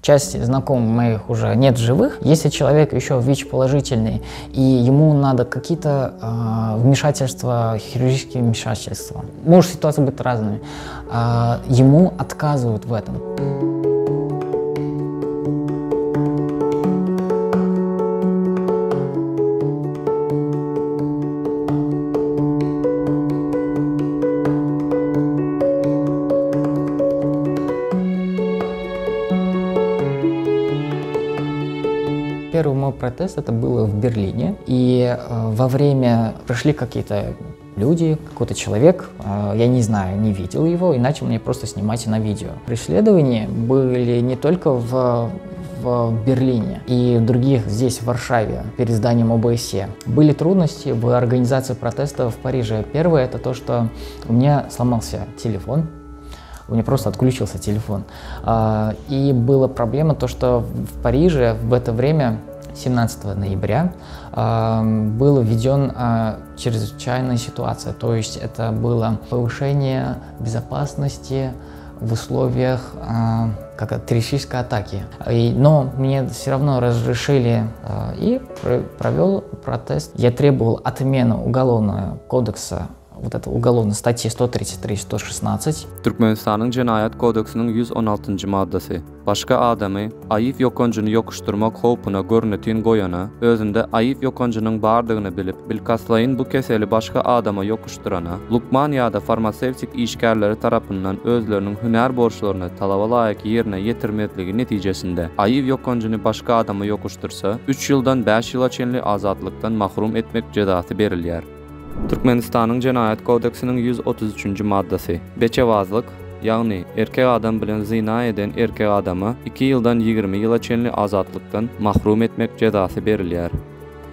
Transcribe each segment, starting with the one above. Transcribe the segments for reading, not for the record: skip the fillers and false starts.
Часть знакомых моих уже нет в живых. Если человек еще ВИЧ-положительный, и ему надо какие-то вмешательства, хирургические вмешательства, может ситуация быть разными, ему отказывают в этом. Первый мой протест это было в Берлине, и во время пришли какие-то люди, какой-то человек, я не знаю, не видел его, и начал мне просто снимать на видео. Преследования были не только в Берлине и других здесь, в Варшаве, перед зданием ОБСЕ. Были трудности в организации протеста в Париже. Первое это то, что у меня сломался телефон. У меня просто отключился телефон. И была проблема то, что в Париже в это время, 17 ноября, была введена чрезвычайная ситуация. То есть это было повышение безопасности в условиях террористической атаки. Но мне все равно разрешили и провел протест. Я требовал отмены Уголовного кодекса, вот это уголовной статьи 133-116. Türkmenistan'ın Cinayet Kodeksinin 116. maddesi. Başka adamı ayıp yokoncunu yokuşturmak hopuna görünetin goyana, özünde ayıp yokoncunun bardığını bilip, bilkaslayın bu keseli başka adama yokuşturana, Lukman ya da farmasevtik işgərləri tarafından özlerinin hüner borçlarını talaba layık yerine yetirmedligi neticesinde ayıp yokoncunu başka adama yokuştursa, 3 yıldan 5 yıla çenli azatlıktan mahrum etmek cezası berilýär. Türkmenistan'ın Cinayet Kodeksinin 133. maddesi. Beçevazlık, yani erkek adam bilen zina eden erkek adamı 2 yıldan 20 yıla çenli azatlıktan mahrum etmek cezası berilýär.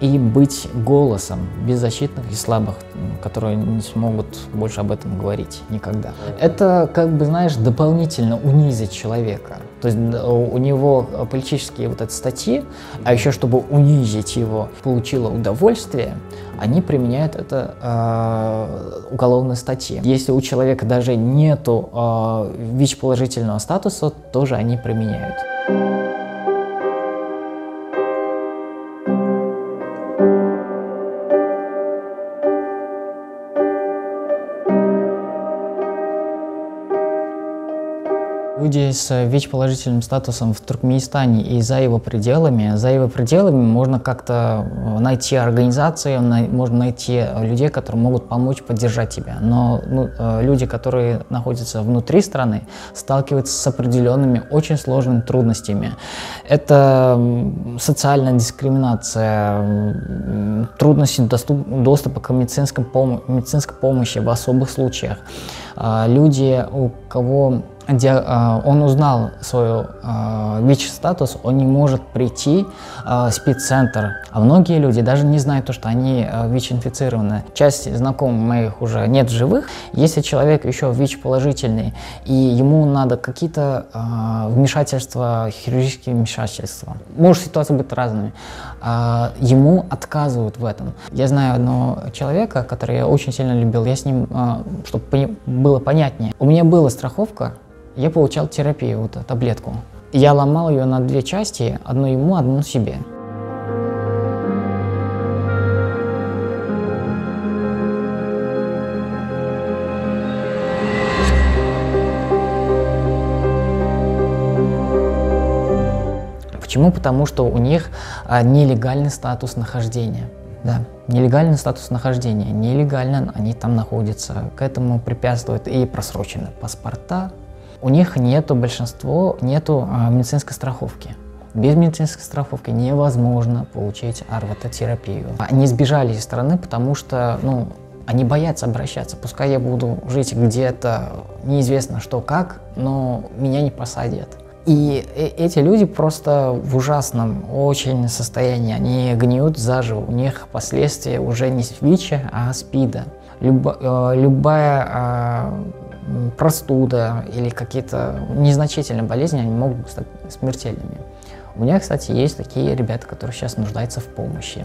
И быть голосом беззащитных и слабых, которые не смогут больше об этом говорить никогда. Это, как бы, знаешь, дополнительно унизить человека. То есть у него политические вот эти статьи, а еще чтобы унизить его, получило удовольствие, они применяют это уголовные статьи. Если у человека даже нету ВИЧ-положительного статуса, тоже они применяют. Люди с ВИЧ-положительным статусом в Туркменистане и за его пределами можно как-то найти организации, можно найти людей, которые могут помочь, поддержать тебя. Но люди, которые находятся внутри страны, сталкиваются с определенными очень сложными трудностями. Это социальная дискриминация, трудности доступа к медицинской помощи в особых случаях. Люди, у кого он узнал свой ВИЧ-статус, он не может прийти в спеццентр. А многие люди даже не знают, что они ВИЧ-инфицированы. Часть знакомых моих уже нет в живых. Если человек еще ВИЧ-положительный, и ему надо какие-то вмешательства, хирургические вмешательства, может ситуация быть разными, ему отказывают в этом. Я знаю одного человека, которого я очень сильно любил, я с ним, чтобы было понятнее. У меня была страховка, я получал терапию, вот таблетку. Я ломал ее на 2 части, одну ему, одну себе. Почему? Потому что у них нелегальный статус нахождения. Да, нелегальный статус нахождения. Нелегально они там находятся. К этому препятствуют и просроченные паспорта. У них большинство нету медицинской страховки. Без медицинской страховки невозможно получить арватотерапию. Они сбежали из страны, потому что они боятся обращаться. Пускай я буду жить где-то неизвестно что как, но меня не посадят. И эти люди просто в ужасном очень состоянии. Они гниют заживо. У них последствия уже не ВИЧа, а СПИДа. Любая простуда или какие-то незначительные болезни, они могут стать смертельными. У меня, кстати, есть такие ребята, которые сейчас нуждаются в помощи.